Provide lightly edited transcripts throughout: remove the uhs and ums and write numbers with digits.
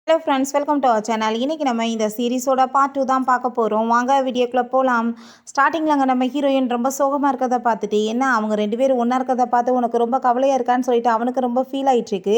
Hello friends, welcome to our channel. இன்றைக்கி நம்ம இந்த சீரிஸோட பார்ட் 2 தான் பார்க்க போகிறோம். வாங்க வீடியோக்குள்ளே போகலாம். ஸ்டார்டிங்கில் அங்கே நம்ம ஹீரோயின் ரொம்ப சோகமாக இருக்கிறத பார்த்துட்டு, என்ன அவங்க 2 பேரும் ஒன்றா இருக்கிறத பார்த்து உனக்கு ரொம்ப கவலையாக இருக்கான்னு சொல்லிட்டு அவனுக்கு ரொம்ப ஃபீல் ஆகிட்டுருக்கு.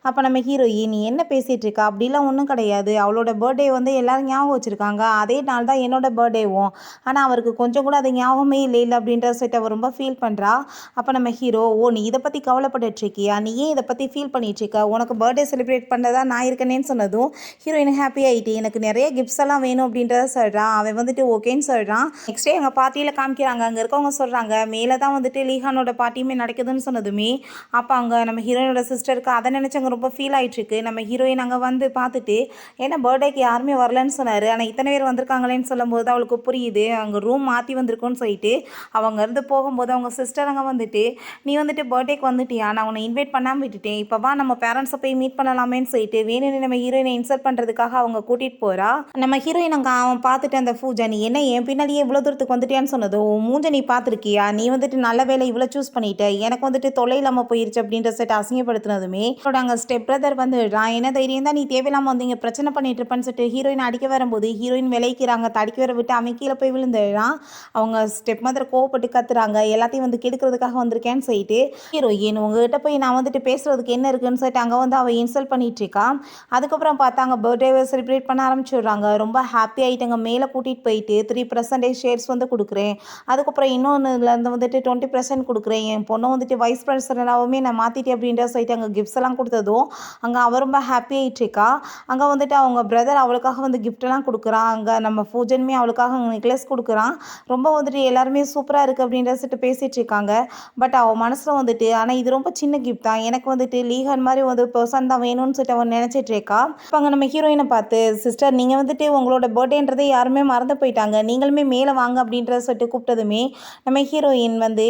அப்போ நம்ம ஹீரோயின், நீ என்ன பேசிகிட்டு இருக்கா? அப்படிலாம் ஒன்றும் கிடையாது. அவளோட பர்த்டே வந்து எல்லோரும் ஞாபகம் வச்சுருக்காங்க. அதே நாள் தான் என்னோட பர்த்டேவும். ஆனால் அவருக்கு கொஞ்சம் கூட அது ஞாபகமே இல்லை அப்படின்ற சொல்லிட்டு அவர் ரொம்ப ஃபீல் பண்ணுறா. அப்போ நம்ம ஹீரோ, ஓ நீ இதை பற்றி கவலைப்பட்டுருக்கியா? நீ ஏன் இதை பற்றி ஃபீல் பண்ணிகிட்ருக்க? உனக்கு பர்த்டே செலிப்ரேட் பண்ணதா நான் இருக்கேனேன்னு சொன்னதும் ஹீரோயின் ஹாப்பி ஆகிட்டு எனக்கு நிறைய கிஃப்ட்ஸ் எல்லாம் வேணும் அப்படின்றத சொல்கிறான். அவன் வந்துட்டு ஓகேன்னு சொல்கிறான். நெக்ஸ்ட் டே எங்கள் பார்ட்டியில் காமிக்கிறாங்க. அங்கே இருக்கவங்க சொல்கிறாங்க மேலே தான் வந்துட்டு லீஹானோட பார்ட்டியுமே நடக்குதுன்னு சொன்னதுமே அப்போ அங்கே நம்ம ஹீரோயினோட சிஸ்டருக்கு அதை நினச்சி அங்கே ரொம்ப ஃபீல் ஆகிட்டுருக்கு. நம்ம ஹீரோயின் அங்கே வந்து பார்த்துட்டு ஏன்னா பர்த்டேக்கு யாருமே வரலன்னு சொன்னார், ஆனால் இத்தனை பேர் வந்திருக்காங்களேன்னு சொல்லும்போது அவளுக்கு புரியுது அங்கே ரூம் மாற்றி வந்திருக்குன்னு சொல்லிட்டு. அவங்க இருந்து போகும்போது அவங்க சிஸ்டர் அங்கே வந்துட்டு, நீ வந்துட்டு பர்த்டேக்கு வந்துட்டியா? நான் உன்னை இன்வைட் பண்ணாமல் விட்டுட்டேன், இப்போ வா நம்ம பேரண்ட்ஸை போய் மீட் பண்ணலாமேன்னு சொல்லிட்டு வேணும்னு நம்ம ஹீரோயினை இன்சல்ட் பண்ணுறதுக்காக அவங்க கூட்டிகிட்டு போகிறா. நம்ம ஹீரோயின் அங்கே அவன் பார்த்துட்டு அந்த பூஜா, நீ என்ன என் பின்னாடியே இவ்வளோ தூரத்துக்கு வந்துட்டியான்னு சொன்னதோ, மூஞ்ச நீ பார்த்துருக்கியா? நீ வந்துட்டு நல்ல வேலை இவ்வளோ சூஸ் பண்ணிட்ட, எனக்கு வந்துட்டு தொலை இல்லாமல் போயிருச்சு அப்படின்ற செட் அசிங்கப்படுத்தினதுமே அங்கே ஸ்டெப் பிரதர் வந்து என்ன தைரியம் தான் நீ தேவையில்லாமல் வந்து இங்கே பிரச்சனை பண்ணிட்டு இருப்பேன்னு சொல்லிட்டு ஹீரோயின் அடிக்க வரும்போது ஹீரோயின் விளைக்கிறாங்க. தடிக்க வர விட்டு அவன் கீழே போய் விழுந்துடுறான். அவங்க ஸ்டெப் மதர் கோவப்பட்டு கத்துறாங்க, எல்லாத்தையும் வந்து கெடுக்கிறதுக்காக வந்திருக்கேன்னு சொல்லிட்டு. ஹீரோயின், உங்ககிட்ட போய் நான் வந்துட்டு பேசுறதுக்கு என்ன இருக்குன்னு சொல்லிட்டு அங்கே வந்து அவள் இன்சல்ட் பண்ணிட்டு இருக்கா. அதுக்கப்புறம் பார்த்தாங்க பர்த்டேவை செலிப்ரேட் பண்ண ஆரம்பிச்சிடுறாங்க. ரொம்ப ஹாப்பி ஆகிட்டாங்க. மேலே கூட்டிகிட்டு போயிட்டு 3% ஷேர்ஸ் வந்து கொடுக்குறேன், அதுக்கப்புறம் இன்னொன்றுலேருந்து வந்துட்டு 20% கொடுக்குறேன், என் பொண்ணை வந்துட்டு வைஸ் பிரசிடென்டாகவுமே நான் மாற்றிட்டேன் அப்படின்ற சொல்லிட்டு அங்கே கிஃப்ட்ஸ் எல்லாம் கொடுத்ததும் அங்கே அவள் ரொம்ப ஹாப்பி ஆகிட்டுருக்கா. அங்கே வந்துட்டு அவங்க பிரதர் அவளுக்காக வந்து கிஃப்டெல்லாம் கொடுக்குறான். அங்கே நம்ம பூஜனுமே அவளுக்காக நெக்லஸ் கொடுக்குறான். ரொம்ப வந்துட்டு எல்லாருமே சூப்பராக இருக்குது அப்படின்ற சொல்லிட்டு பேசிகிட்டு இருக்காங்க. பட் அவள் மனசில் வந்துட்டு ஆனால் இது ரொம்ப சின்ன கிஃப்ட் தான், எனக்கு வந்துட்டு லீகன் மாதிரி ஒரு பர்சன் தான் வேணும்னு சொல்லிட்டு அவன் நினச்சிட்டு இருக்கா. இப்போ அங்கே நம்ம ஹீரோயினை பார்த்து, சிஸ்டர் நீங்கள் வந்துட்டு உங்களோட பர்த்டேன்றதை யாருமே மறந்து போயிட்டாங்க, நீங்களுமே மேலே வாங்க அப்படின்றத சொல்லிட்டு கூப்பிட்டதுமே நம்ம ஹீரோயின் வந்து,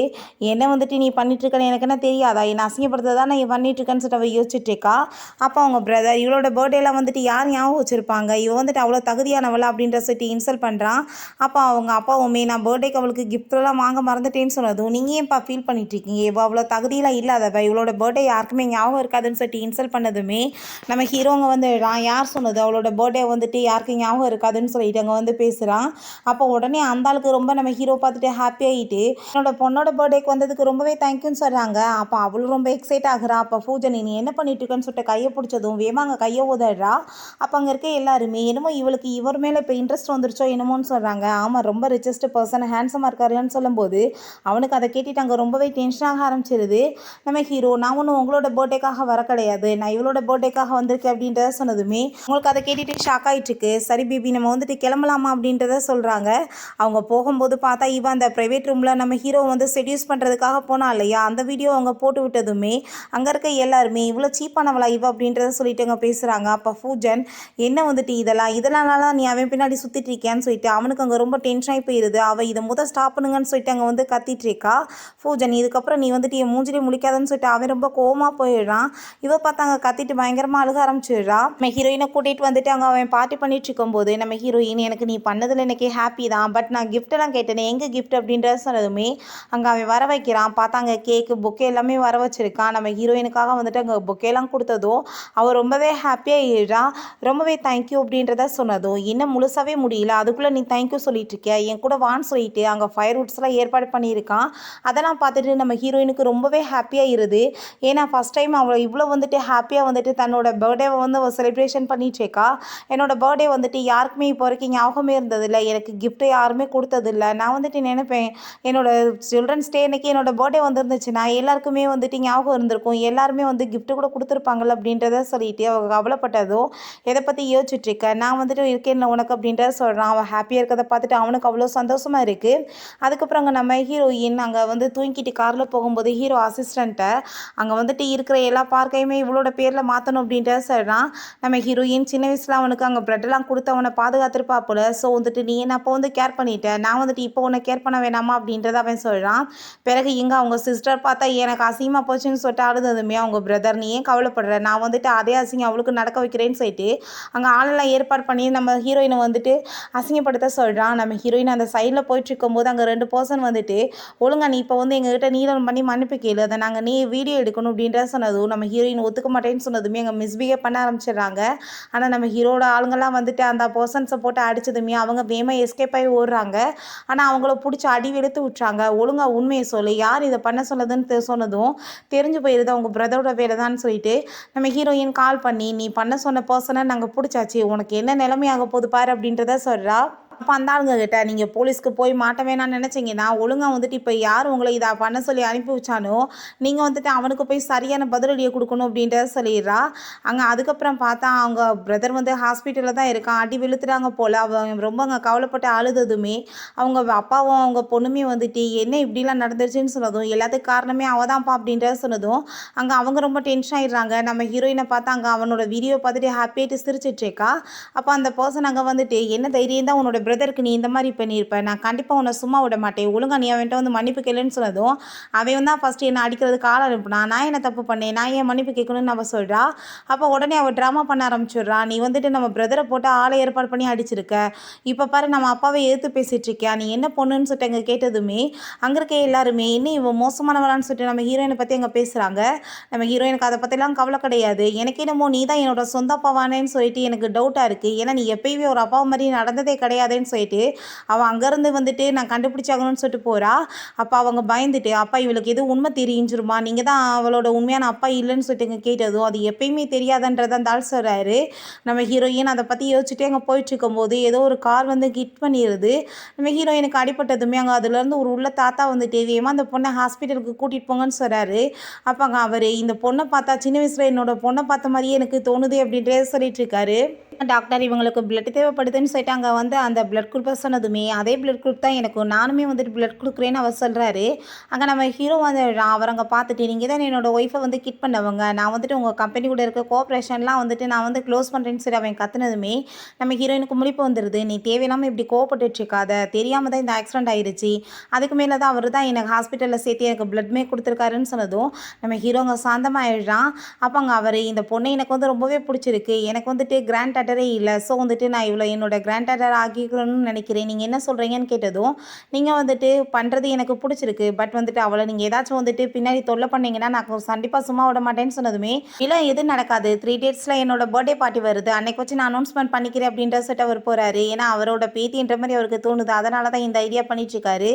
என்ன வந்துட்டு நீ பண்ணிட்டுருக்கன்னு எனக்கு என்ன தெரியாதா? என்னை அசிங்கப்படுத்த தான் நான் பண்ணிட்டுருக்கேன்னு சொல்லிட்டு அவள் யோசிச்சுட்டு இருக்கா. அப்போ அவங்க பிரதர், இவளோட பர்த்டேலாம் வந்துட்டு யார் ஞாபகம் வச்சுருப்பாங்க, இவ வந்துட்டு அவ்வளோ தகுதியானவளா அப்படின்ற சொல்லிட்டு இன்சல்ட் பண்ணுறான். அப்போ அவங்க அப்பாவுமே நான் பர்த்டேக்கு அவளுக்கு கிஃப்ட்லாம் வாங்க மறந்துட்டேன்னு சொன்னதும், நீங்கள் ஏன்ப்பா ஃபீல் பண்ணிட்டுருக்கீங்க, இவள் அவ்வளோ தகுதியெலாம் இல்லாதவ, இவளோட பர்த்டே யாருக்குமே ஞாபகம் இருக்காதுன்னு சொல்லிட்டு இன்சல்ட் பண்ணதுமே நம்ம ஹீரோங்க வந்து யார் சொன்னது அவளோட பர்த்டே வந்துட்டு யாருக்கு ஞாபகம் இருக்காதுன்னு சொல்லிட்டு அங்கே வந்து பேசுகிறான். அப்போ உடனே அந்த ஆளுக்கு ரொம்ப நம்ம ஹீரோ பார்த்துட்டு ஹாப்பி ஆகிட்டு என்னோட பொண்ணோட பர்த்டேக்கு வந்ததுக்கு ரொம்பவே தேங்க்யூன்னு சொல்கிறாங்க. அப்போ அவளும் ரொம்ப எக்ஸைட் ஆகுறா. அப்போ பூஜனி, நீ என்ன பண்ணிட்டு இருக்கன்னு சொல்லிட்டு கையை பிடிச்சதும் வேமாங்க கையை உதறா. அப்போ அங்கே இருக்க எல்லாருமே என்னமோ இவளுக்கு இவர் மேலே இப்போ இன்ட்ரெஸ்ட் வந்துருச்சோ என்னமோன்னு சொல்கிறாங்க. ஆமாம், ரொம்ப ரிச்சஸ்ட் பர்சன், ஹேண்ட்ஸமாக இருக்காருன்னு சொல்லும்போது அவனுக்கு அதை கேட்டுட்டு அங்கே ரொம்பவே டென்ஷனாக ஆரம்பிச்சிருது. நம்ம ஹீரோ, நான் ஒன்றும் உங்களோட பர்த்டேக்காக வர கிடையாது, நான் இவளோட பர்த்டேக்காக வந்திருக்கேன் அப்படின்றத சொன்னதுமே உங்களுக்கு அதை கேட்டுட்டு ஷாக் ஆகிட்டுருக்கு. சரி பேபி, நம்ம வந்துட்டு கிளம்பலாமா அப்படின்றத சொல்கிறாங்க. அவங்க போகும்போது பார்த்தா இவன் அந்த ப்ரைவேட் ரூமில் நம்ம ஹீரோ வந்து செடியூஸ் பண்ணுறதுக்காக போனா இல்லையா, அந்த வீடியோ அவங்க போட்டு விட்டதுமே அங்கே இருக்க எல்லாருமே இவ்வளோ சீப்பானவளா இவ அப்படின்றத சொல்லிட்டு அங்கே பேசுகிறாங்க. அப்போ பூஜன், என்ன வந்துட்டு இதெல்லாம் நீ அவன் பின்னாடி சுற்றிட்டு இருக்கியான்னு சொல்லிட்டு அவனுக்கு அங்கே ரொம்ப டென்ஷனாகி போயிடுது. அவள் இதை முதல் ஸ்டாப் பண்ணுங்கன்னு சொல்லிட்டு அங்கே வந்து கத்திட்டு இருக்கா. பூஜன், இதுக்கப்புறம் நீ வந்துட்டு என் மூஞ்சிலே முழிக்காதன்னு சொல்லிட்டு அவன் ரொம்ப கோவமாக போயிடுறான். இவ பார்த்தா அங்கே கத்திட்டு பயங்கரமாக அழுக ஆரம்பிச்சிடுறா. நம்ம ஹீரோயினை கூட்டிகிட்டு வந்துட்டு அங்கே அவன் பார்ட்டி பண்ணிட்டு இருக்கும்போது நம்ம ஹீரோயின், எனக்கு நீ பண்ணதில் எனக்கு ஹாப்பி தான், பட் நான் கிஃப்ட்டெல்லாம் கேட்டேனே, எங்கே கிஃப்ட் அப்படின்றத சொன்னதுமே அங்கே அவன் வர வைக்கிறான். பார்த்தா அங்கே கேக்கு பொக்கே எல்லாமே வர வச்சுருக்கான். நம்ம ஹீரோயினுக்காக வந்துட்டு அங்கே பொக்கேலாம் கொடுத்ததும் அவள் ரொம்பவே ஹாப்பியாக ரொம்பவே தேங்க்யூ அப்படின்றத சொன்னதும், இன்னும் முழுசாவே முடியல அதுக்குள்ளே நீ தேங்க்யூ சொல்லிட்டு இருக்கியா, என் கூட வான்னு சொல்லிட்டு அங்கே ஃபயர் வுட்ஸ்லாம் ஏற்பாடு பண்ணியிருக்கான். அதெல்லாம் பார்த்துட்டு நம்ம ஹீரோயினுக்கு ரொம்பவே ஹாப்பியாக இருது. ஏன்னா ஃபஸ்ட் டைம் அவளை இவ்வளோ வந்துட்டு ஹாப்பியாக வந்துட்டு தன்னோட பர்த்டேவை வந்து அவள் செலிப்ரேஷன் பண்ணிட்டுருக்கா. என்னோட பர்த்டே வந்துட்டு யாருக்குமே இப்போ வரைக்கும் ஞாபகமே இருந்ததில்லை, எனக்கு கிஃப்ட்டு யாருமே கொடுத்ததில்ல, நான் வந்துட்டு நினைப்பேன் என்னோட சில்ட்ரன்ஸ் டே அன்னைக்கு என்னோட பர்த்டே வந்துருந்துச்சுன்னா எல்லாருக்குமே வந்துட்டு ஞாபகம் இருந்திருக்கும், எல்லாருமே வந்து கிஃப்ட்டு கூட கொடுத்துருப்பாங்கள்ல அப்படின்றத சொல்லிட்டு அவள் கவலைப்பட்டதும், எதை பற்றி யோசிச்சுட்ருக்க, நான் வந்துட்டு இருக்கேன்ல உனக்கு அப்படின்றத சொல்கிறான். அவள் ஹாப்பியாக இருக்கிறத பார்த்துட்டு அவனுக்கு அவ்வளோ சந்தோஷமாக இருக்குது. அதுக்கப்புறம் அங்கே நம்ம ஹீரோயின் அங்கே வந்து தூங்கிட்டு காரில் போகும்போது ஹீரோ அசிஸ்டண்ட்டை அங்கே வந்துட்டு இருக்கிற எல்லா பார்க்கையுமே இவளோட பேரில் மாற்றணும் அப்படின்றத சொல்கிறான். நம்ம ஹீரோயின் சின்ன வயசில் அவனுக்கு அங்கே ப்ரெட்டெல்லாம் கொடுத்து அவனை பாதுகாத்துருப்பா போல. ஸோ வந்துட்டு நீ என்ன அப்போ வந்து கேர் பண்ணிட்டேன், நான் வந்துட்டு இப்போ உன்னை கேர் பண்ண வேணாமா அப்படின்றத அவன் சொல்கிறான். பிறகு இங்கே அவங்க சிஸ்டர் பார்த்தா எனக்கு அசிங்கமாக போச்சுன்னு சொல்லிட்டு அழுததுமே அவங்க பிரதர், நீ ஏன் கவலைப்படுற, நான் வந்துட்டு அதே அசிங்கம் அவளுக்கு நடக்க வைக்கிறேன்னு சொல்லிட்டு அங்கே ஆளெல்லாம் ஏற்பாடு பண்ணி நம்ம ஹீரோயினை வந்துட்டு அசிங்கப்படுத்த சொல்கிறான். நம்ம ஹீரோயின் அந்த சைடில் போயிட்டு இருக்கும்போது அங்கே 2 பர்சன் வந்துட்டு, ஒழுங்கா நீ இப்போ வந்து எங்ககிட்ட நீலம் பண்ணி மன்னிப்பு கேளு, அதை நாங்கள் நீ வீடியோ எடுக்கணும் அப்படின்றத சொன்னதும் நம்ம ஹீரோயின் ஒத்துக்க மாட்டேன்னு சொன்னதுமே அங்கே மிஸ்பிஹேவ் பண்ண ஆரம்பிச்சிடுறாங்க. ஓடுறாங்க. ஆனால் நம்ம ஹீரோட ஆளுங்கெல்லாம் வந்துட்டு அந்த பர்சன்ஸை போட்டு அடிச்சதுமே அவங்க வேகமா எஸ்கேப் ஆகி ஓடுறாங்க. ஆனால் அவங்கள பிடிச்சி அடி வெளுத்து விட்டுறாங்க. ஒழுங்கா உண்மையை சொல்லு, யார் இதை பண்ண சொன்னதுன்னு சொன்னதும் தெரிஞ்சு போயிடுது அவங்க பிரதரோட வேலை தான் சொல்லிட்டு நம்ம ஹீரோயின் கால் பண்ணி, நீ பண்ண சொன்ன பர்சனை நாங்கள் பிடிச்சாச்சு, உனக்கு என்ன நிலைமையாக போகுது பாரு அப்படின்றத சொல்கிறா. அப்போ அந்த ஆளுங்க கிட்ட நீங்கள் போலீஸ்க்கு போய் மாட்ட வேணாம்னு நினச்சிங்கன்னா ஒழுங்காக வந்துட்டு இப்போ யார் உங்களை இதை பண்ண சொல்லி அனுப்பி வச்சானோ நீங்கள் வந்துட்டு அவனுக்கு போய் சரியான பதிலடியை கொடுக்கணும் அப்படின்றத சொல்லிடுறா. அங்கே அதுக்கப்புறம் பார்த்தா அவங்க பிரதர் வந்து ஹாஸ்பிட்டலில் தான் இருக்கான். அடி வெளுத்துட்டாங்க போல். அவங்க ரொம்ப அங்கே கவலைப்பட்டு அழுததுமே அவங்க அப்பாவும் அவங்க பொண்ணுமே வந்துட்டு என்ன இப்படிலாம் நடந்துருச்சுன்னு சொன்னதும் எல்லாத்துக்கும் காரணமே அவள் தான்ப்பா அப்படின்றத சொன்னதும் அங்கே அவங்க ரொம்ப டென்ஷன் ஆகிடுறாங்க. நம்ம ஹீரோயினை பார்த்தா அங்கே அவனோட வீடியோ பார்த்துட்டு ஹாப்பியாகிட்டு சிரிச்சிட்ருக்கா. அப்போ அந்த பர்சன் அங்கே வந்துட்டு என்ன தைரியம் தான் உன்னோட பிரதருக்கு நீ இந்த மாதிரி பண்ணியிருப்ப, நான் கண்டிப்பாக உன்னை சும்மா விட மாட்டேன், ஒழுங்கா நீ அவன்கிட்ட வந்து மன்னிப்பு கேளுன்னு சொன்னதும் அவன் தான் ஃபஸ்ட்டு என்னை அடிக்கிறதுக்கு ஆள் அனுப்புனா, நான் என்ன தப்பு பண்ணேன், நான் ஏன் மன்னிப்பு கேட்கணும்னு அவள் சொல்கிறா. அப்போ உடனே அவள் ட்ராமா பண்ண ஆரம்பிச்சிடுறா. நீ வந்துட்டு நம்ம பிரதரை போட்டு ஆளை ஏற்பாடு பண்ணி அடிச்சிருக்க, இப்போ பாரு நம்ம அப்பாவை எதிர்த்து பேசிகிட்டு இருக்கியா, நீ என்ன பொண்ணுன்னு சொல்லிட்டு அங்கே கேட்டதுமே அங்கே இருக்க எல்லாருமே இன்னும் இவன் மோசமானவளான்னு சொல்லிட்டு நம்ம ஹீரோயினை பற்றி அங்கே பேசுகிறாங்க. நம்ம ஹீரோயினுக்கு அதை பற்றிலாம் கவலை கிடையாது. எனக்கு என்னமோ நீ தான் என்னோட சொந்த அப்பாவானேன்னு சொல்லிட்டு எனக்கு டவுட்டாக இருக்குது, ஏன்னா நீ எப்பயுமே ஒரு அப்பா மாதிரி நடந்ததே கிடையாதுன்னு சொல்லிட்டு அவள் அங்கேருந்து வந்துட்டு நான் கண்டுபிடிச்சாகணும்னு சொல்லிட்டு போகிறா. அப்போ அவங்க பயந்துட்டு அப்பா இவளுக்கு எதுவும் உண்மை தெரிஞ்சிருமா, நீங்கள் தான் அவளோட உண்மையான அப்பா இல்லைன்னு சொல்லிட்டு கேட்டதும் அது எப்பயுமே தெரியாதுன்றதை அந்த ஆள் சொல்கிறாரு. நம்ம ஹீரோயின் அதை பற்றி யோசிச்சுட்டே அங்கே போயிட்டுருக்கும்போது ஏதோ ஒரு கார் வந்து ஹிட் பண்ணிடுது. நம்ம ஹீரோயினுக்கு அடிப்பட்டதுமே அங்கே அதுலேருந்து ஒரு உள்ள தாத்தா வந்துட்டு வேகமாக அந்த பொண்ணை ஹாஸ்பிட்டலுக்கு கூட்டிகிட்டு போங்கன்னு சொல்கிறாரு. அப்போ அங்கே அவர் இந்த பொண்ணை பார்த்தா சின்ன வயசில் என்னோட பொண்ணை பார்த்த மாதிரியே எனக்கு தோணுது அப்படின்றத சொல்லிட்டு இருக்காரு. டாக்டர் இவங்களுக்கு பிளட் தேவைப்படுதுன்னு சொல்லிட்டு அங்கே வந்து அந்த பிளட் குரூப்பை சொன்னதுமே அதே பிளட் குரூப் தான் எனக்கு, நானுமே வந்துட்டு பிளட் கொடுக்குறேன்னு அவர் சொல்கிறாரு. அங்கே நம்ம ஹீரோ வந்து அவர் அங்கே பார்த்துட்டு நீங்கள் தான் என்னோடய ஒய்ஃபை வந்து கிட் பண்ணவங்க, நான் வந்துட்டு உங்கள் கம்பெனி கூட இருக்க கோஆப்ரேஷன்லாம் வந்துட்டு நான் வந்து க்ளோஸ் பண்ணுறேன்னு சொல்லி அவன் கற்றுனதுமே நம்ம ஹீரோயினுக்கு முழிப்பு வந்துடுது. நீ தேவையில்லாமல் இப்படி கோவப்பட்டுட்ருக்காத, தெரியாமல் தான் இந்த ஆக்சிடென்ட் ஆயிடுச்சு, அதுக்கு மேலே தான் அவர் தான் எனக்கு ஹாஸ்பிட்டலில் சேர்த்து எனக்கு பிளட்மே கொடுத்துருக்காருன்னு சொன்னதும் நம்ம ஹீரோ அங்கே சாந்தமாக ஆயிடுறான். அப்போ அங்கே அவர் இந்த பொண்ணை எனக்கு வந்து ரொம்பவே பிடிச்சிருக்கு, எனக்கு வந்துட்டு கிராண்ட் டாட்டரே இல்லை, ஸோ வந்துட்டு நான் இவ்வளோ என்னோட கிராண்ட் டாட்டர் ஆக்கிக்கணும்னு நினைக்கிறேன், நீங்கள் என்ன சொல்கிறீங்கன்னு கேட்டதும் நீங்கள் வந்துட்டு பண்ணுறது எனக்கு பிடிச்சிருக்கு, பட் வந்துட்டு அவளை நீங்கள் ஏதாச்சும் வந்துட்டு பின்னாடி தொல்லை பண்ணீங்கன்னா நான் கண்டிப்பாக சும்மா விட மாட்டேன்னு சொன்னதுமே இல்லை எதுவும் நடக்காது, 3 டேட்ஸில் என்னோட பர்த்டே பார்ட்டி வருது, அன்னைக்கு வச்சு நான் அனௌன்ஸ்மெண்ட் பண்ணிக்கிறேன் அப்படின்ற சொல்லிட்டு அவர் போகிறாரு. ஏன்னா அவரோட பேத்தின்ற மாதிரி அவருக்கு தோணுது, அதனால தான் இந்த ஐடியா பண்ணிட்டுருக்காரு.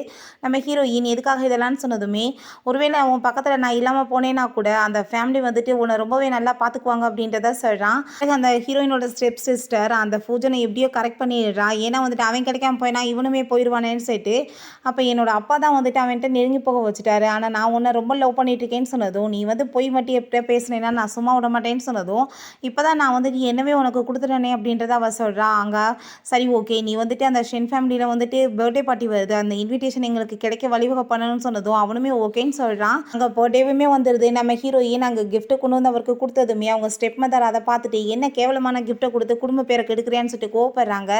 நம்ம ஹீரோயின் எதுக்காக இதெல்லாம் சொன்னதுமே ஒருவேளை அவன் பக்கத்தில் நான் இல்லாமல் போனேன்னா கூட அந்த ஃபேமிலி வந்துட்டு உன்னை ரொம்பவே நல்லா பார்த்துக்குவாங்க அப்படின்றத சொல்கிறான். அந்த ஹீரோயினோட ஸ்டெப் சிஸ்டர் அந்த பூஜனை எப்படியோ கரெக்ட் பண்ணிடுறா. ஏன்னா வந்துட்டு அவன் கிடைக்காம போயினா இவனுமே போயிடுவானேன்னு சொல்லிட்டு அப்போ என்னோட அப்பா தான் வந்துட்டு அவன்கிட்ட நெருங்கி போக வச்சுட்டாரு, ஆனால் நான் உன்னை ரொம்ப லவ் பண்ணிட்டு இருக்கேன்னு சொன்னதும் நீ வந்து போய் மட்டும் எப்படியா பேசுனேன்னா நான் சும்மா விட மாட்டேன்னு சொன்னதும் இப்போ தான் நான் வந்துட்டு என்னவே உனக்கு கொடுத்துட்டேனே அப்படின்றத அவள் சொல்கிறா. அங்கே சரி ஓகே நீ வந்துட்டு அந்த ஷென் ஃபேமிலியில் வந்துட்டு பர்த்டே பார்ட்டி வருது, அந்த இன்விடேஷன் எங்களுக்கு கிடைக்க வழிவகை பண்ணணும்னு சொன்னதும் அவனுமே ஓகேன்னு சொல்கிறான். அங்கே பர்த்டேவுமே வந்துடுது. நம்ம ஹீரோயின் அங்கே கிஃப்ட்டு கொண்டு வந்து அவருக்கு கொடுத்ததுமே அவங்க ஸ்டெப் மதர் அதை பார்த்துட்டு என்ன கேவலமான கிஃப்ட்டை கொடுத்து குடும்ப பேரை கெடுக்கிறேன்னு சொல்லிட்டு கோவப்படுறாங்க.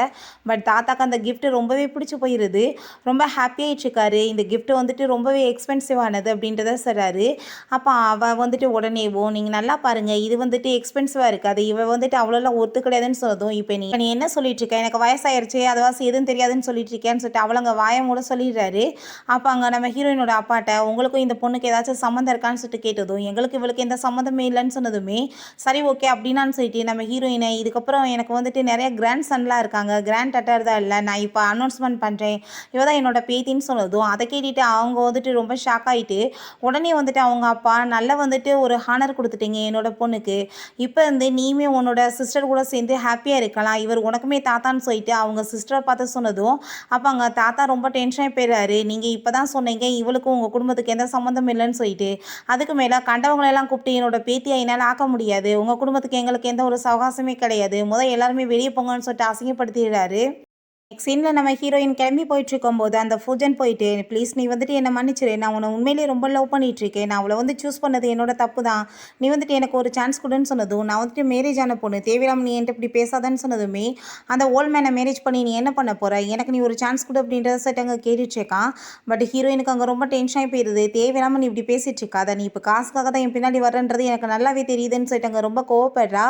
பட் தாத்தாக்கு அந்த கிஃப்ட் ரொம்பவே பிடிச்சி போயிடுது, ரொம்ப ஹாப்பியாகிட்ருக்காரு. இந்த கிஃப்ட் வந்துட்டு ரொம்பவே எக்ஸ்பென்சிவானது அப்படின்றத சொல்கிறாரு. அப்போ அவள் வந்துட்டு உடனேவோ நீங்கள் நல்லா பாருங்கள் இது வந்துட்டு எக்ஸ்பென்சிவாக இருக்காது, இவள் வந்துட்டு அவ்வளோலாம் ஒத்து கிடையாதுன்னு சொன்னதும் இப்போ நீ என்ன சொல்லிட்டு இருக்க, எனக்கு வயசாயிருச்சு அதுவாசி எதுவும் தெரியாதுன்னு சொல்லிட்டு இருக்கேன்னு சொல்லிட்டு அவளங்க வாயம் கூட சொல்லிடுறாரு. அப்போ அங்கே நம்ம ஹீரோயினோட அப்பாட்ட உங்களுக்கும் இந்த பொண்ணுக்கு ஏதாச்சும் சம்மந்தம் இருக்கான்னு சொல்லிட்டு கேட்டதும் எங்களுக்கு இவளுக்கு எந்த சம்மந்தமே இல்லைன்னு சொன்னதுமே சரி ஓகே அப்படின்னான்னு சொல்லிட்டு நம்ம ஹீரோயினை இதுக்கப்புறம் எனக்கு வந்துட்டு நிறைய கிராண்ட் சன்லாம் இருக்காங்க, கிராண்ட் டாட்டர் தான் இல்லை, நான் இப்போ அனௌன்ஸ்மெண்ட் பண்ணுறேன் இவ தான் என்னோட பேத்தின்னு சொன்னதும் அதை கேட்டுட்டு அவங்க வந்துட்டு ரொம்ப ஷாக் ஆகிட்டு உடனே வந்துட்டு அவங்க அப்பா நல்லா வந்துட்டு ஒரு ஹானர் கொடுத்துட்டீங்க என்னோட பொண்ணுக்கு, இப்போ வந்து நீயுமே உன்னோட சிஸ்டர் கூட சேர்ந்து ஹாப்பியாக இருக்கலாம், இவர் உனக்குமே தாத்தான்னு சொல்லிட்டு அவங்க சிஸ்டரை பார்த்து சொன்னதும் அப்போ அங்கே தாத்தா ரொம்ப டென்ஷனாக போயிடுறாரு. நீங்கள் இப்போ தான் சொன்னீங்க இவளுக்கும் உங்கள் குடும்பத்துக்கு எந்த சம்மந்தம் இல்லைன்னு சொல்லிட்டு, அதுக்கு மேலே கண்டவங்களெல்லாம் கூப்பிட்டு என்னோட பேத்தியை என்னால் ஆக்க முடியாது, உங்கள் குடும்பத்துக்கு எங்களுக்கு எந்த ஒரு சவகாசமே கிடையாது, எல்லாருமே வெளியே போங்கன்னு சொல்லிட்டு அசிங்கப்படுத்திடுறாரு. நெக்ஸ்ட் சீனில் நம்ம ஹீரோயின் கிளம்பி போயிட்டுருக்கும்போது அந்த ஃபுஜன் போயிட்டு ப்ளீஸ் நீ வந்துட்டு என்னை மன்னிச்சிரு, நான் உன்னை உண்மையிலேயே ரொம்ப லவ் பண்ணிகிட்ருக்கேன், நான் அவளை வந்து சூஸ் பண்ணது என்னோட தப்பு தான், நீ வந்துட்டு எனக்கு ஒரு சான்ஸ் கொடுன்னு சொன்னதும் நான் வந்துட்டு மேரேஜ் ஆன பொண்ணு தேவையில்லாமல் நீ என்கிட்ட இப்படி பேசாதன்னு சொன்னதுமே அந்த ஓல்ட் மேனை மேரேஜ் பண்ணி நீ என்ன பண்ண போகிற, எனக்கு நீ ஒரு சான்ஸ் கொடு அப்படின்றத சட்ட அங்கே கேட்டுட்ருக்கான். பட் ஹீரோயினுக்கு அங்கே ரொம்ப டென்ஷனாகி போயிடுது, தேவையில்லாமல் நீ இப்படி பேசிகிட்ருக்காத, நீ இப்போ காசுக்காக தான் என் பின்னாடி வரன்றது எனக்கு நல்லாவே தெரியுதுன்னு சொல்லிட்டு அங்கே ரொம்ப கோவப்படுறா.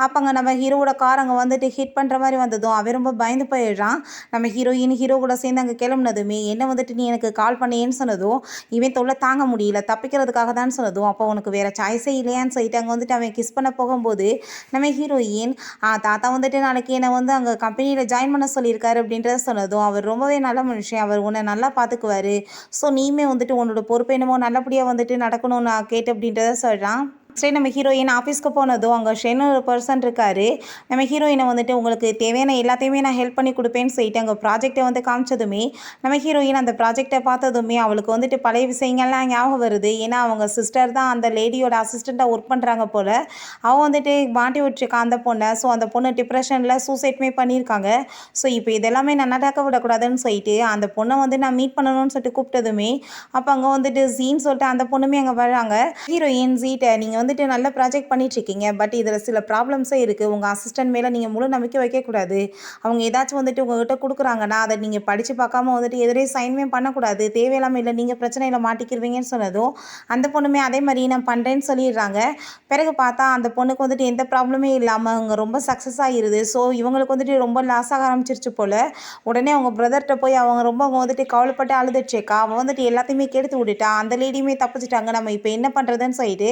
அப்போ அங்கே நம்ம ஹீரோவோட கார் அங்கே வந்துட்டு ஹிட் பண்ணுற மாதிரி வந்ததும் அவன் ரொம்ப பயந்து போயிடுறான். நம்ம ஹீரோ கூட சேர்ந்து அங்கே கிளம்புனதுமே என்ன வந்துட்டு நீ எனக்கு கால் பண்ணேன்னு சொன்னதும் இவன் தொல்லை தாங்க முடியல, தப்பிக்கிறதுக்காக தான் சொன்னதும் அப்போ உனக்கு வேறு சாய்ஸே இல்லையான்னு சொல்லிட்டு அங்கே வந்துட்டு அவன் கிஸ் பண்ண போகும்போது நம்ம ஹீரோயின் தாத்தா வந்துட்டு நாளைக்கு என்னை வந்து அங்கே கம்பெனியில் ஜாயின் பண்ண சொல்லியிருக்காரு அப்படின்றத சொன்னதும் அவர் ரொம்பவே நல்ல மனுஷன், அவர் உன்னை நல்லா பார்த்துக்குவார், ஸோ நீயுமே வந்துட்டு உன்னோட பொறுப்பு என்னமோ நல்லபடியாக வந்துட்டு நடக்கணும்னு நான் கேட்டு அப்படின்றத சொல்கிறான். சரி நம்ம ஹீரோயின் ஆஃபீஸ்க்கு போனதும் அங்கே ஷென்னு ஒரு பர்சன் இருக்கார். நம்ம ஹீரோயினை வந்துட்டு உங்களுக்கு தேவையான எல்லாத்தையுமே நான் ஹெல்ப் பண்ணி கொடுப்பேன்னு சொல்லிட்டு அங்கே ப்ராஜெக்டை வந்து காமிச்சதுமே நம்ம ஹீரோயின் அந்த ப்ராஜெக்டை பார்த்ததுமே அவளுக்கு வந்துட்டு பழைய விஷயங்கள்லாம் ஞாபகம் வருது. ஏன்னா அவங்க சிஸ்டர் தான் அந்த லேடியோட அசிஸ்டண்ட்டாக ஒர்க் பண்ணுறாங்க போல். அவன் வந்துட்டு மாட்டி விட்டுருக்கான் அந்த பொண்ணை. ஸோ அந்த பொண்ணு டிப்ரெஷனில் சூசைட்மே பண்ணியிருக்காங்க. ஸோ இப்போ இதெல்லாமே நான் நடக்க விடக்கூடாதுன்னு சொல்லிட்டு அந்த பொண்ணை வந்து நான் மீட் பண்ணணும்னு சொல்லிட்டு கூப்பிட்டதுமே அப்போ அங்கே வந்துட்டு ஜீன்னு சொல்லிட்டு அந்த பொண்ணுமே அங்கே வராங்க. ஹீரோயின் ஜீட்டை நீங்கள் வந்துட்டு நல்ல ப்ராஜெக்ட் பண்ணிட்டுருக்கீங்க, பட் இதில் சில ப்ராப்ளம்ஸே இருக்குது, உங்கள் அசிஸ்டன்ட் மேலே நீங்கள் முழு நம்பிக்கை வைக்கக்கூடாது, அவங்க ஏதாச்சும் வந்துட்டு உங்கள்கிட்ட கொடுக்குறாங்கன்னா அதை நீங்கள் படித்து பார்க்காம வந்துட்டு எதிரே சைன்மே பண்ணக்கூடாது, தேவையில்லாமல் இல்லை நீங்கள் பிரச்சனையில் மாட்டிக்கிருவீங்கன்னு சொன்னதும் அந்த பொண்ணுமே அதே மாதிரி நான் பண்ணுறேன்னு சொல்லிடுறாங்க. பிறகு பார்த்தா அந்த பொண்ணுக்கு வந்துட்டு எந்த ப்ராப்ளமே இல்லாமல் அவங்க ரொம்ப சக்ஸஸ் ஆகிடுது. ஸோ இவங்களுக்கு வந்துட்டு ரொம்ப லாஸ் ஆக ஆரம்பிச்சிருச்சு போல். உடனே அவங்க பிரதர்கிட்ட போய் அவங்க வந்துட்டு கவலைப்பட்டு அழுதுச்சேக்கா, அவன் வந்துட்டு எல்லாத்தையுமே கெடுத்து விட்டுட்டா, அந்த லேடியுமே தப்பிச்சிட்டாங்க, நம்ம இப்போ என்ன பண்ணுறதுன்னு சொல்லிட்டு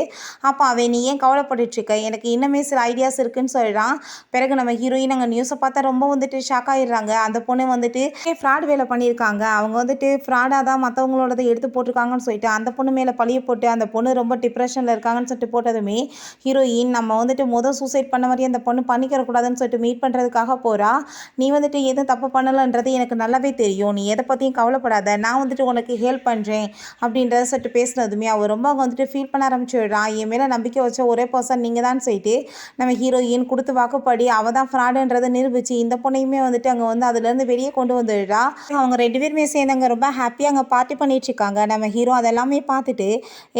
அப்போ அவன் நீ ஏன் கவலைப்பட்டுட்ருக்க, எனக்கு இன்னுமே சில ஐடியாஸ் இருக்குன்னு சொல்கிறான். பிறகு நம்ம ஹீரோயின் அங்கே நியூஸை பார்த்தா ரொம்ப வந்துட்டு ஷாக் ஆகிடுறாங்க. அந்த பொண்ணு வந்துட்டு ஃப்ராட் வேலை பண்ணியிருக்காங்க, அவங்க வந்துட்டு ஃப்ராடாக தான் மற்றவங்களோடதை எடுத்து போட்டிருக்காங்கன்னு சொல்லிட்டு அந்த பொண்ணு மேலே பழிய போட்டு அந்த பொண்ணு ரொம்ப டிப்ரெஷனில் இருக்காங்கன்னு சொல்லிட்டு போட்டதுமே ஹீரோயின் நம்ம வந்துட்டு சூசைட் பண்ண மாதிரி அந்த பொண்ணு பண்ணிக்கிறக்கூடாதுன்னு சொல்லிட்டு மீட் பண்ணுறதுக்காக போகிறா. நீ வந்துட்டு எதுவும் தப்பு பண்ணலைன்றது எனக்கு நல்லாவே தெரியும், நீ எதை பற்றியும் கவலைப்படாத, நான் வந்துட்டு உனக்கு ஹெல்ப் பண்ணுறேன் அப்படின்றத சொல்லிட்டு பேசினதுமே அவள் ரொம்ப வந்துட்டு ஃபீல் பண்ண ஆரம்பிச்சுடுறான். என் மேலே நம்பிக்கை வச்ச ஒரே பர்சன் நீங்கள் தான் சொல்லிட்டு நம்ம ஹீரோயின் கொடுத்து வாக்குப்படி அவள் தான் ஃப்ராடுன்றதை நிரூபித்து இந்த பொண்ணையுமே வந்துட்டு அங்கே வந்து அதுலேருந்து வெளியே கொண்டு வந்துடுறா. அவங்க 2 பேருமே சேர்ந்து அங்கே ரொம்ப ஹாப்பியாக அங்கே பார்ட்டி பண்ணிட்டுருக்காங்க. நம்ம ஹீரோ அதெல்லாமே பார்த்துட்டு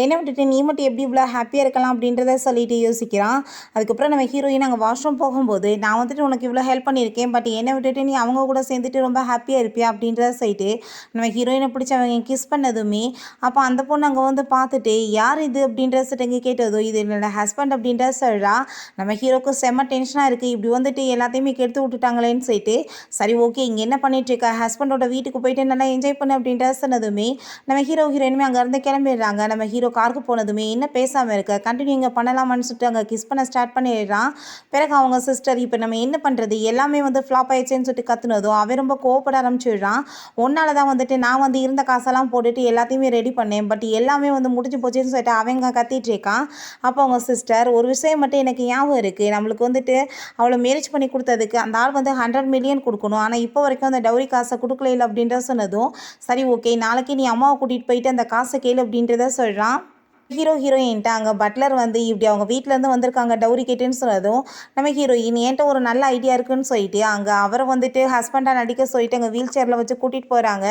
என்னை விட்டுட்டு நீ மட்டும் எப்படி இவ்வளோ ஹாப்பியாக இருக்கலாம் அப்படின்றத சொல்லிட்டு யோசிக்கிறான். அதுக்கப்புறம் நம்ம ஹீரோயின் அங்கே வாஷ்ரூம் போகும்போது நான் வந்துட்டு உனக்கு இவ்வளோ ஹெல்ப் பண்ணியிருக்கேன், பட் என்னை விட்டுட்டு நீ அவங்க கூட சேர்ந்துட்டு ரொம்ப ஹாப்பியாக இருப்பியா அப்படின்றத சொல்லிட்டு நம்ம ஹீரோயினை பிடிச்சி அவங்க கிஸ் பண்ணதுமே அப்போ அந்த பொண்ணு அங்கே வந்து பார்த்துட்டு யார் இது அப்படின்ற சொல்லிட்டு கேட்டதும் இது என்னோட ஹஸ்பண்ட் அப்படின்ற சொல்கிறா. நம்ம ஹீரோக்கு செம்ம டென்ஷனாக இருக்குது, இப்படி வந்துட்டு எல்லாத்தையுமே கெடுத்து விட்டுட்டாங்களேன்னு சொல்லிட்டு சரி ஓகே இங்கே என்ன பண்ணிகிட்ருக்க, ஹஸ்பண்டோட வீட்டுக்கு போயிட்டு நல்லா என்ஜாய் பண்ணு அப்படின்ற சொன்னதுமே நம்ம ஹீரோயினுமே அங்கேருந்து கிளம்பிடுறாங்க. நம்ம ஹீரோ காருக்கு போனதுமே என்ன பேசாமல் இருக்க, கண்டினியூ இங்கே பண்ணலாமான்னு சொல்லிட்டு அங்கே கிஸ் பண்ண ஸ்டார்ட் பண்ணிடுறான். பிறகு அவங்க சிஸ்டர் இப்போ நம்ம என்ன பண்ணுறது எல்லாமே வந்து ஃப்ளாப் ஆயிடுச்சுன்னு சொல்லிட்டு கற்றுனதும் அவன் ரொம்ப கோவப்பட ஆரம்பிச்சிடுறான். ஒன்னால தான் வந்துட்டு நான் வந்து இருந்த காசெல்லாம் போட்டுட்டு எல்லாத்தையுமே ரெடி பண்ணேன், பட் எல்லாமே வந்து முடிஞ்சு போச்சுன்னு சொல்லிட்டு அவங்க கத்திட்டு இருக்கான். அப்போ அவங்க சிஸ்டர் ஒரு விஷயம் மட்டும் எனக்கு ஞாபகம் இருக்குது, நம்மளுக்கு வந்துட்டு அவளை மேரேஜ் பண்ணி கொடுத்ததுக்கு அந்த ஆள் வந்து 100 மில்லியன் கொடுக்கணும், ஆனால் இப்போ வரைக்கும் அந்த டவுரி காசை கொடுக்கல இல்லை அப்படின்ற சொன்னதும் சரி ஓகே நாளைக்கு நீ அம்மாவை கூட்டிகிட்டு போயிட்டு அந்த காசை கேளு அப்படின்றத சொல்கிறான். ஹீரோயின்ட்ட அங்கே பட்லர் வந்து இப்படி அவங்க வீட்டிலேருந்து வந்திருக்காங்க டவுரி கேட்டுன்னு சொன்னதும் நம்ம ஹீரோயின் என்கிட்ட ஒரு நல்ல ஐடியா இருக்குன்னு சொல்லிட்டு அங்கே அவரை வந்துட்டு ஹஸ்பண்டாக நடிக்க சொல்லிட்டு அங்கே வீல் சேரில் வச்சு கூட்டிகிட்டு போகிறாங்க.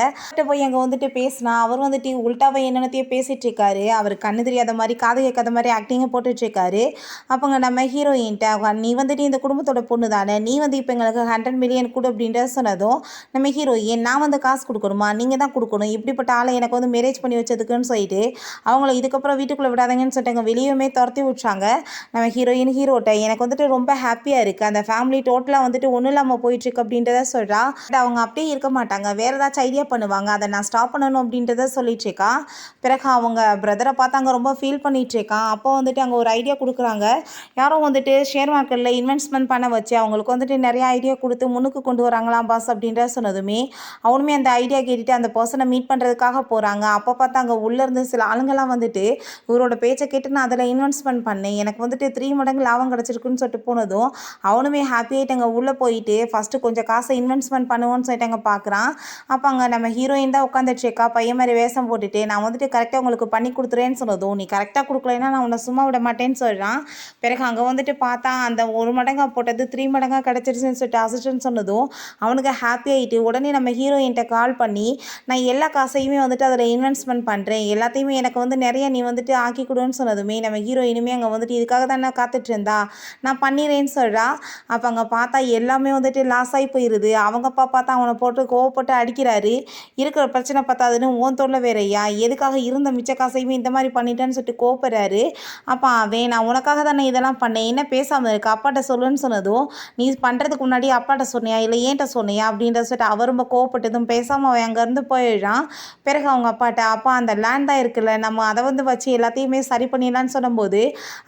போய் அங்கே வந்துட்டு பேசினா அவர் வந்துட்டு உள்டாவை என்னென்னத்தையும் பேசிகிட்டு இருக்காரு, அவர் கண்ணு தெரியாத மாதிரி காது கேட்காத மாதிரி ஆக்டிங்கை போட்டுட்ருக்காரு. அப்போங்க நம்ம ஹீரோயின்ட்ட நீ வந்துட்டு இந்த குடும்பத்தோட பொண்ணு தானே, நீ வந்து இப்போ எங்களுக்கு 100 மில்லியன் கொடு அப்படின்ற சொன்னதும் நம்ம ஹீரோயின் நான் வந்து காசு கொடுக்கணுமா, நீங்கள் தான் கொடுக்கணும், இப்படிப்பட்ட ஆளை எனக்கு வந்து மேரேஜ் பண்ணி வச்சதுக்குன்னு சொல்லிட்டு அவங்கள இதுக்கப்புறம் வீட்டுக்குள்ளே விடாதீங்கன்னு சொல்லிட்டு வெளியுமே துரத்தி விட்றாங்க. நம்ம ஹீரோட்ட எனக்கு வந்துட்டு ரொம்ப ஹாப்பியாக இருக்குது, அந்த ஃபேமிலி டோட்டலாக வந்துட்டு ஒன்றும் இல்லாமல் போயிட்டுருக்கு அப்படின்றத சொல்கிறா. அவங்க அப்படியே இருக்க மாட்டாங்க, வேறு ஏதாச்சும் ஐடியா பண்ணுவாங்க, அதை நான் ஸ்டாப் பண்ணணும் அப்படின்றத சொல்லிட்டுருக்கா. பிறகு அவங்க பிரதரை பார்த்து அங்கே ரொம்ப ஃபீல் பண்ணிகிட்ருக்கான். அப்போ வந்துட்டு அங்கே ஒரு ஐடியா கொடுக்குறாங்க, யாரும் வந்துட்டு ஷேர் மார்க்கெட்டில் இன்வெஸ்ட்மெண்ட் பண்ண வச்சு அவங்களுக்கு வந்துட்டு நிறைய ஐடியா கொடுத்து முன்னுக்கு கொண்டு வராங்களாம் பாஸ் அப்படின்ற சொன்னதுமே அவனுமே அந்த ஐடியா கேட்டுட்டு அந்த பர்சனை மீட் பண்ணுறதுக்காக போகிறாங்க. அப்போ பார்த்தா அங்கே உள்ளேருந்து சில ஆளுங்கள்லாம் வந்துட்டு இவரோட பேச்சை கேட்டு நான் அதில் இன்வெஸ்ட்மெண்ட் பண்ணேன், எனக்கு வந்துட்டு 3 மடங்கு லாபம் கிடச்சிருக்குன்னு சொல்லிட்டு போனதும் அவனுமே ஹாப்பியாகிட்டு அங்கே உள்ளே போயிட்டு ஃபஸ்ட்டு கொஞ்சம் காசை இன்வெஸ்ட்மெண்ட் பண்ணுவோன்னு சொல்லிட்டு அங்கே பார்க்குறான். அப்போ அங்கே நம்ம ஹீரோயின் தான் உட்காந்துட்ருக்கா பையன் மாதிரி வேஷம் போட்டுட்டு, நான் வந்துட்டு கரெக்டாக உங்களுக்கு பண்ணி கொடுத்துறேன்னு சொன்னதும் நீ கரெக்டாக கொடுக்கலைன்னா நான் உன்னை சும்மா விட மாட்டேன்னு சொல்கிறான். பிறகு அங்கே வந்துட்டு பார்த்தா அந்த 1 மடங்காக போட்டது 3 மடங்காக கிடச்சிருச்சுன்னு சொல்லிட்டு அசிஸ்டன்ட் சொன்னதும் அவனுக்கு ஹாப்பியாகிட்டு உடனே நம்ம ஹீரோயின்ட்ட கால் பண்ணி நான் எல்லா காசையுமே வந்துட்டு அதில் இன்வெஸ்ட்மெண்ட் பண்ணுறேன், எல்லாத்தையுமே எனக்கு வந்து நிறைய நீ வந்துட்டு வந்துட்டு ஆக்கி கொடுன்னு சொன்னதுமே நம்ம ஹீரோயினுமே அங்கே வந்துட்டு இதுக்காக தான் நான் காத்துட்டு இருந்தா, நான் பண்ணிடுறேன்னு சொல்கிறா. அப்போ அங்கே பார்த்தா எல்லாமே வந்துட்டு லாஸ் ஆகி போயிடுது. அவங்க அப்பா பார்த்தா அவனை போட்டு கோவப்பட்டு அடிக்கிறாரு. இருக்கிற பிரச்சனை பத்தாதுன்னு உன் தொல்லை வேறயா, எதுக்காக இருந்த மிச்ச காசையுமே இந்த மாதிரி பண்ணிட்டேன்னு சொல்லிட்டு கோவப்படுறாரு. அப்போ அவன் நான் உனக்காக தானே இதெல்லாம் பண்ணேன், என்ன பேசாமல் இருக்கு, அப்பாட்ட சொல்லுன்னு சொன்னதும் நீ பண்ணுறதுக்கு முன்னாடி அப்பாட்ட சொன்னியா இல்லை ஏன்ட்ட சொன்னியா அப்படின்ற சொல்லிட்டு அவர் ரொம்ப கோவப்பட்டதும் பேசாமல் அவன் அங்கேருந்து போயிடுறான். பிறகு அவங்க அப்பாட்ட அப்பா அந்த லேண்ட் தான் இருக்குல்ல, நம்ம அதை வந்து வச்சு எல்லாத்தையுமே சரி பண்ணிடலான்னு சொல்லும்போது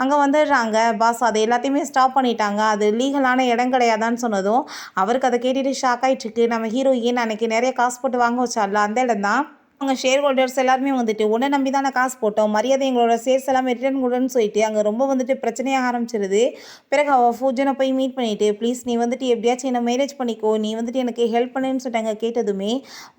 அங்கே வந்துடுறாங்க பாஸ், அதை எல்லாத்தையுமே ஸ்டாப் பண்ணிட்டாங்க, அது லீகலான இடம் கிடையாதான்னு சொன்னதும் அவருக்கு அதை கேட்டுட்டு ஷாக் ஆகிட்டுருக்கு. நம்ம ஹீரோயின் அன்னைக்கு நிறைய காசு போட்டு வாங்க வச்சால அந்த இடம் தான். அவங்க ஷேர் ஹோல்டர்ஸ் எல்லாருமே வந்துட்டு உன்னை நம்பி தானே காசு போட்டோம், மரியாதை எங்களோட ஷேர்ஸ் எல்லாமே ரிட்டர்ன் கொடுன்னு சொல்லிட்டு அங்கே ரொம்ப வந்துட்டு பிரச்சனையாக ஆரம்பிச்சிருது. பிறகு அவள் ஃபூஜனை போய் மீட் பண்ணிவிட்டு ப்ளீஸ் நீ வந்துட்டு எப்படியாச்சும் என்னை மேரேஜ் பண்ணிக்கோ, நீ வந்துட்டு எனக்கு ஹெல்ப் பண்ணுன்னு சொல்லிட்டாங்க. கேட்டதுமே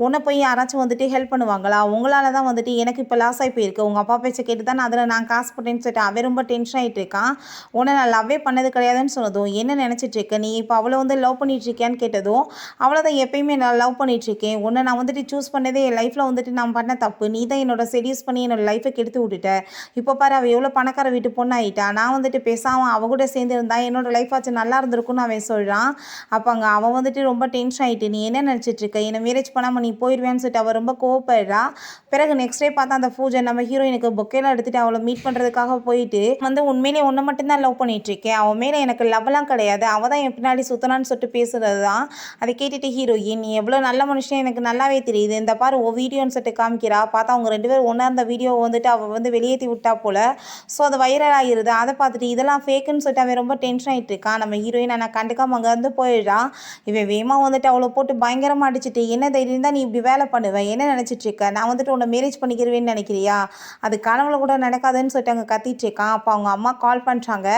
உன்னை போய் யாராச்சும் வந்துட்டு ஹெல்ப் பண்ணுவாங்களா, உங்களால் தான் வந்துட்டு எனக்கு இப்போ லாஸ் ஆகி போயிருக்கு, உங்கள் அப்பா பேச்சை கேட்டு தான் அதில் நான் காசு போட்டேன்னு சொல்லிட்டு அவன் ரொம்ப டென்ஷன் ஆகிட்டு இருக்கான். உன்னை நான் லவ்வே பண்ணது கிடையாதுன்னு சொன்னதும் என்ன நினச்சிட்டு இருக்க நீ, இப்போ அவளை வந்து லவ் பண்ணிகிட்ருக்கியான்னு கேட்டதும் அவ்வளோதான், எப்பயுமே நான் லவ் பண்ணிகிட்ருக்கேன், உன்னை நான் வந்துட்டு சூஸ் பண்ணதே என் லைஃப்பில் வந்துட்டு நான் பண்ண தப்பு, நீ தான் என்னோட செடியூஸ் பண்ணி என்னோட லைஃப்பை கெடுத்து விட்டுட்ட, இப்போ பாரு அவள் எவ்வளோ பணக்கார வீட்டு பொண்ணு ஆகிட்டா, நான் வந்துட்டு பேசாமல் அவ கூட சேர்ந்து இருந்தா என்னோட லைஃப் ஆச்சு நல்லா இருந்திருக்குன்னு அவன் சொல்கிறான். அப்போ அங்கே அவன் வந்துட்டு ரொம்ப டென்ஷன் ஆகிட்டு நீ என்ன நினச்சிட்டு இருக்க, என்னை மேரேஜ் பண்ணாமல் நீ போயிடுவேன்னு சொல்லிட்டு அவள் ரொம்ப கோவப்படுறா. பிறகு நெக்ஸ்ட் டே பார்த்தா அந்த பூஜை நம்ம ஹீரோயினுக்கு பொக்கேலாம் எடுத்துகிட்டு அவளை மீட் பண்ணுறதுக்காக போயிட்டு வந்து உண்மையிலே ஒன்று மட்டும்தான் லவ் பண்ணிகிட்ருக்கேன், அவன் மேலே எனக்கு லவ்லாம் கிடையாது, அவள் தான் என் பின்னாடி சுத்தனான்னு சொல்லிட்டு பேசுகிறது தான். அதை கேட்டுட்டு ஹீரோயின் நீ எவ்வளோ நல்ல மனுஷன் எனக்கு நல்லாவே தெரியுது, இந்த பாரு ஓ வீடியோன்னு சொல்லிட்டு காமிக்கிறா. பார்த்தா அவங்க 2 பேரும் ஒன்றா இருந்த வீடியோவை வந்துட்டு அவள் வந்து வெளியேற்றி விட்டா போல். ஸோ அது வைரல் ஆகிருது. அதை பார்த்துட்டு இதெல்லாம் ஃபேக்குன்னு சொல்லிட்டு அவன் ரொம்ப டென்ஷன் ஆகிட்டு இருக்கான். நம்ம ஹீரோயின் நான் கண்டுக்காம அங்கேருந்து போயிடுறான். இவன் வேகமாக வந்துட்டு அவளை போட்டு பயங்கரமாக அடிச்சுட்டு என்ன தைரியம் தான் நீ இப்படி வேலை பண்ணுவேன், என்ன நினச்சிட்டு இருக்க, நான் வந்துட்டு உன்னை மேரேஜ் பண்ணிக்கிறவேன்னு நினைக்கிறியா, அது கனவுல கூட நடக்காதுன்னு சொல்லிட்டு அங்கே கத்திட்டு இருக்கான். அப்போ அவங்க அம்மா கால் பண்ணுறாங்க.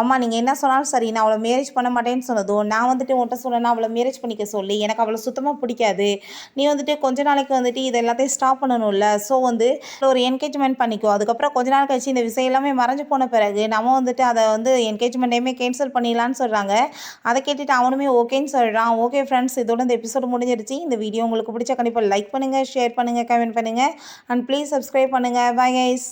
அம்மா நீங்கள் என்ன சொன்னாலும் சரி நான் அவளை மேரேஜ் பண்ண மாட்டேன்னு சொன்னதும் நான் வந்துட்டு உன்ட்ட சொன்னேன்னா அவளை மேரேஜ் பண்ணிக்க சொல்லி எனக்கு அவளை சுத்தமாக பிடிக்காது, நீ வந்துட்டு கொஞ்ச நாளைக்கு வந்துட்டு இது எல்லாத்தையும் ஸ்டாப் பண்ணணும்ல, ஸோ வந்து ஒரு என்கேஜ்மெண்ட் பண்ணிக்கோ, அதுக்கப்புறம் கொஞ்ச நாள் கழிச்சு இந்த விஷயம் எல்லாமே மறைஞ்சு போன பிறகு நம்ம வந்துட்டு அதை வந்து என்கேஜ்மெண்ட்டையுமே கேன்சல் பண்ணிடலான்னு சொல்கிறாங்க. அதை கேட்டுட்டு அவனுமே ஓகேன்னு சொல்கிறான். ஓகே ஃப்ரெண்ட்ஸ், இதோட இந்த எபிசோடு முடிஞ்சிருச்சு. இந்த வீடியோ உங்களுக்கு பிடிச்சா கண்டிப்பாக லைக் பண்ணுங்கள், ஷேர் பண்ணுங்கள், கமெண்ட் பண்ணுங்கள் அண்ட் ப்ளீஸ் சப்ஸ்கிரைப் பண்ணுங்கள். Bye guys.